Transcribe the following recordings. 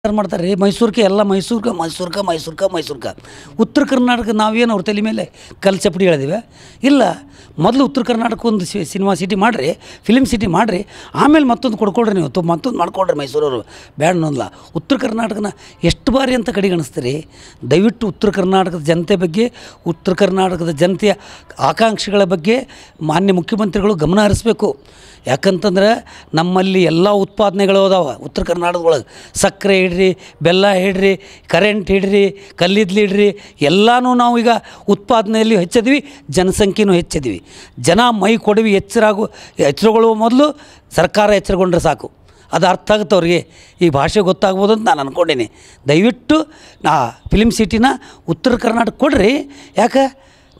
ಮಾಡ್ತಾರೆ ರೀ ಮೈಸೂರಿಗೆ ಎಲ್ಲ ಮೈಸೂರ್ಕ ಉತ್ತರ ಕರ್ನಾಟಕ ನಾವೇನು ಅವ್ರ ತಲೆ ಮೇಲೆ ಕಲ್ಲು ಚಪ್ಪಡಿ ಹೇಳಿದಿವೆ ಇಲ್ಲ. ಮೊದಲು ಉತ್ತರ ಕರ್ನಾಟಕ ಒಂದು ಸಿನಿಮಾ ಸಿಟಿ ಮಾಡಿರಿ, ಫಿಲ್ಮ್ ಸಿಟಿ ಮಾಡಿರಿ, ಆಮೇಲೆ ಮತ್ತೊಂದು ಕೊಡ್ಕೊಳ್ರಿ. ನೀವು ಮತ್ತೊಂದು ಮಾಡ್ಕೊಳ್ರಿ ಮೈಸೂರವರು ಬ್ಯಾಡ ಅನ್ನೋಲ್ಲ. ಉತ್ತರ ಕರ್ನಾಟಕನ ಎಷ್ಟು ಬಾರಿ ಅಂತ ಕಡೆಗಣಿಸ್ತೀರಿ? ದಯವಿಟ್ಟು ಉತ್ತರ ಕರ್ನಾಟಕದ ಜನತೆ ಬಗ್ಗೆ, ಉತ್ತರ ಕರ್ನಾಟಕದ ಜನತೆಯ ಆಕಾಂಕ್ಷೆಗಳ ಬಗ್ಗೆ ಮಾನ್ಯ ಮುಖ್ಯಮಂತ್ರಿಗಳು ಗಮನ ಹರಿಸಬೇಕು. ಯಾಕಂತಂದ್ರೆ ನಮ್ಮಲ್ಲಿ ಎಲ್ಲ ಉತ್ಪಾದನೆಗಳು ಅದಾವೆ ಉತ್ತರ ಕರ್ನಾಟಕದೊಳಗೆ. ಸಕ್ಕರೆ ಹಿಡ್ರಿ, ಬೆಲ್ಲ ಹಿಡ್ರಿ, ಕರೆಂಟ್ ಹಿಡ್ರಿ, ಕಲ್ಲಿದ್ದಲು ಹಿಡ್ರಿ, ಎಲ್ಲನೂ ನಾವು ಈಗ ಉತ್ಪಾದನೆಯಲ್ಲಿ ಹೆಚ್ಚಿದ್ವಿ, ಜನಸಂಖ್ಯೆನೂ ಹೆಚ್ಚಿದ್ವಿ. ಜನ ಮೈ ಕೊಡವಿ ಎಚ್ಚರಗೊಳ್ಳುವ ಮೊದಲು ಸರ್ಕಾರ ಎಚ್ಚರಗೊಂಡ್ರೆ ಸಾಕು. ಅದು ಅರ್ಥ ಆಗುತ್ತೆ ಅವ್ರಿಗೆ, ಈ ಭಾಷೆ ಗೊತ್ತಾಗ್ಬೋದು ಅಂತ ನಾನು ಅಂದ್ಕೊಂಡೀನಿ. ದಯವಿಟ್ಟು ಫಿಲ್ಮ್ ಸಿಟಿನ ಉತ್ತರ ಕರ್ನಾಟಕ ಕೊಡ್ರಿ. ಯಾಕೆ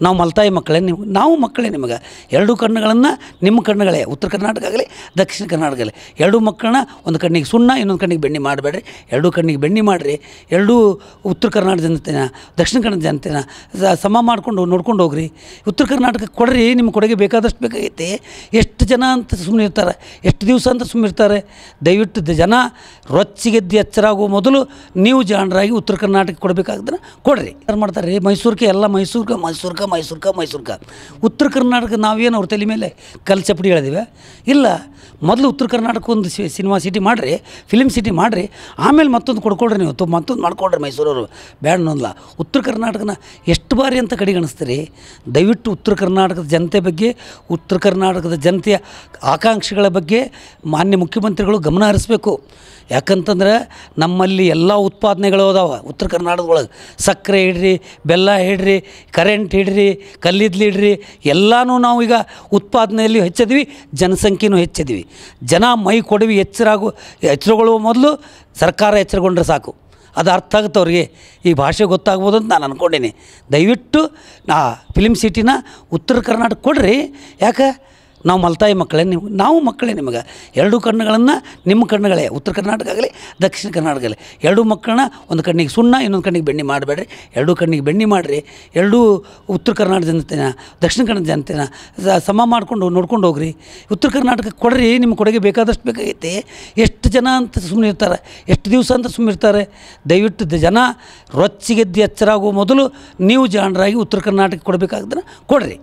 ನಾವು ಮಲ್ತಾಯಿ ಮಕ್ಕಳೇ, ನಾವು ಮಕ್ಕಳೇ ನಿಮಗೆ. ಎರಡು ಕಣ್ಣುಗಳನ್ನು ನಿಮ್ಮ ಕಣ್ಣುಗಳೇ, ಉತ್ತರ ಕರ್ನಾಟಕ ಆಗಲಿ ದಕ್ಷಿಣ ಕರ್ನಾಟಕ ಆಗಲಿ, ಎರಡೂ ಮಕ್ಕಳನ್ನ ಒಂದು ಕಣ್ಣಿಗೆ ಸುಣ್ಣ ಇನ್ನೊಂದು ಕಣ್ಣಿಗೆ ಬೆಣ್ಣೆ ಮಾಡಬೇಡ್ರಿ. ಎರಡೂ ಕಣ್ಣಿಗೆ ಬೆಣ್ಣೆ ಮಾಡಿರಿ. ಎರಡೂ ಉತ್ತರ ಕರ್ನಾಟಕ ಜನತೆನ ದಕ್ಷಿಣ ಕನ್ನಡ ಜನತೆನ ಸಮ ಮಾಡಿಕೊಂಡು ನೋಡ್ಕೊಂಡು ಹೋಗ್ರಿ. ಉತ್ತರ ಕರ್ನಾಟಕಕ್ಕೆ ಕೊಡ್ರಿ, ನಿಮ್ಮ ಕೊಡುಗೆ ಬೇಕಾದಷ್ಟು ಬೇಕಾಗೈತಿ. ಎಷ್ಟು ಜನ ಅಂತ ಸುಮ್ಮನೆ ಇರ್ತಾರೆ, ಎಷ್ಟು ದಿವಸ ಅಂತ ಸುಮ್ಮನೆ ಇರ್ತಾರೆ? ದಯವಿಟ್ಟು ಜನ ರೊಚ್ಚಿಗೆದ್ದು ಎಚ್ಚರಾಗುವ ಮೊದಲು ನೀವು ಜಾಣರಾಗಿ ಉತ್ತರ ಕರ್ನಾಟಕಕ್ಕೆ ಕೊಡಬೇಕಾದ್ರೆ ಕೊಡ್ರಿ. ಯಾರು ಮಾಡ್ತಾರೆ ರೀ ಮೈಸೂರಿಗೆ ಎಲ್ಲ ಮೈಸೂರ್ಕ ಉತ್ತರ ಕರ್ನಾಟಕ ನಾವೇನು ಅವ್ರ ತಲೆ ಮೇಲೆ ಕಲ್ಲು ಚಪ್ಪಡಿ ಹೇಳಿದಿವೆ ಇಲ್ಲ. ಮೊದಲು ಉತ್ತರ ಕರ್ನಾಟಕ ಒಂದು ಸಿನಿಮಾ ಸಿಟಿ ಮಾಡಿರಿ, ಫಿಲ್ಮ್ ಸಿಟಿ ಮಾಡಿರಿ, ಆಮೇಲೆ ಮತ್ತೊಂದು ಕೊಡ್ಕೊಳ್ರಿ. ನೀವು ಮತ್ತೊಂದು ಮಾಡ್ಕೊಳ್ರಿ ಮೈಸೂರವರು ಬ್ಯಾಡ ಅನ್ನೋಲ್ಲ. ಉತ್ತರ ಕರ್ನಾಟಕನ ಎಷ್ಟು ಬಾರಿ ಅಂತ ಕಡೆಗಣಿಸ್ತೀರಿ? ದಯವಿಟ್ಟು ಉತ್ತರ ಕರ್ನಾಟಕದ ಜನತೆ ಬಗ್ಗೆ, ಉತ್ತರ ಕರ್ನಾಟಕದ ಜನತೆಯ ಆಕಾಂಕ್ಷೆಗಳ ಬಗ್ಗೆ ಮಾನ್ಯ ಮುಖ್ಯಮಂತ್ರಿಗಳು ಗಮನ ಹರಿಸಬೇಕು. ಯಾಕಂತಂದ್ರೆ ನಮ್ಮಲ್ಲಿ ಎಲ್ಲ ಉತ್ಪಾದನೆಗಳು ಅದಾವೆ ಉತ್ತರ ಕರ್ನಾಟಕದೊಳಗೆ. ಸಕ್ಕರೆ ಹಿಡ್ರಿ, ಬೆಲ್ಲ ಹಿಡ್ರಿ, ಕರೆಂಟ್ ಹಿಡ್ರಿ, ಕಲ್ಲಿದ್ದಲು ಹಿಡ್ರಿ, ಎಲ್ಲನೂ ನಾವು ಈಗ ಉತ್ಪಾದನೆಯಲ್ಲಿ ಹೆಚ್ಚಿದ್ವಿ, ಜನಸಂಖ್ಯೆನೂ ಹೆಚ್ಚಿದ್ವಿ. ಜನ ಮೈ ಕೊಡವಿ ಎಚ್ಚರಗೊಳ್ಳುವ ಮೊದಲು ಸರ್ಕಾರ ಎಚ್ಚರಗೊಂಡ್ರೆ ಸಾಕು. ಅದು ಅರ್ಥ ಆಗುತ್ತೆ ಅವ್ರಿಗೆ, ಈ ಭಾಷೆ ಗೊತ್ತಾಗ್ಬೋದು ಅಂತ ನಾನು ಅಂದ್ಕೊಂಡೀನಿ. ದಯವಿಟ್ಟು ಫಿಲ್ಮ್ ಸಿಟಿನ ಉತ್ತರ ಕರ್ನಾಟಕ ಕೊಡ್ರಿ. ಯಾಕೆ ನಾವು ಮಲ್ತಾಯಿ ಮಕ್ಕಳೇ, ನಾವು ಮಕ್ಕಳೇ ನಿಮಗೆ. ಎರಡೂ ಕಣ್ಣುಗಳನ್ನು ನಿಮ್ಮ ಕಣ್ಣುಗಳೇ, ಉತ್ತರ ಕರ್ನಾಟಕ ಆಗಲಿ ದಕ್ಷಿಣ ಕರ್ನಾಟಕ ಆಗಲಿ, ಎರಡೂ ಮಕ್ಕಳನ್ನ ಒಂದು ಕಣ್ಣಿಗೆ ಸುಣ್ಣ ಇನ್ನೊಂದು ಕಣ್ಣಿಗೆ ಬೆಣ್ಣೆ ಮಾಡಬೇಡ್ರಿ. ಎರಡೂ ಕಣ್ಣಿಗೆ ಬೆಣ್ಣೆ ಮಾಡಿರಿ. ಎರಡೂ ಉತ್ತರ ಕರ್ನಾಟಕ ಜನತೆನ ದಕ್ಷಿಣ ಕನ್ನಡ ಜನತೆನ ಸಮ ಮಾಡಿಕೊಂಡು ನೋಡ್ಕೊಂಡು ಹೋಗ್ರಿ. ಉತ್ತರ ಕರ್ನಾಟಕಕ್ಕೆ ಕೊಡ್ರಿ, ನಿಮ್ಮ ಕೊಡುಗೆ ಬೇಕಾದಷ್ಟು ಬೇಕಾಗೈತಿ. ಎಷ್ಟು ಜನ ಅಂತ ಸುಮ್ಮನೆ ಇರ್ತಾರೆ, ಎಷ್ಟು ದಿವಸ ಅಂತ ಸುಮ್ಮನೆ ಇರ್ತಾರೆ? ದಯವಿಟ್ಟು ಜನ ರೊಚ್ಚಿಗೆದ್ದು ಎಚ್ಚರಾಗುವ ಮೊದಲು ನೀವು ಜಾಣರಾಗಿ ಉತ್ತರ ಕರ್ನಾಟಕಕ್ಕೆ ಕೊಡಬೇಕಾದ್ರೆ ಕೊಡ್ರಿ.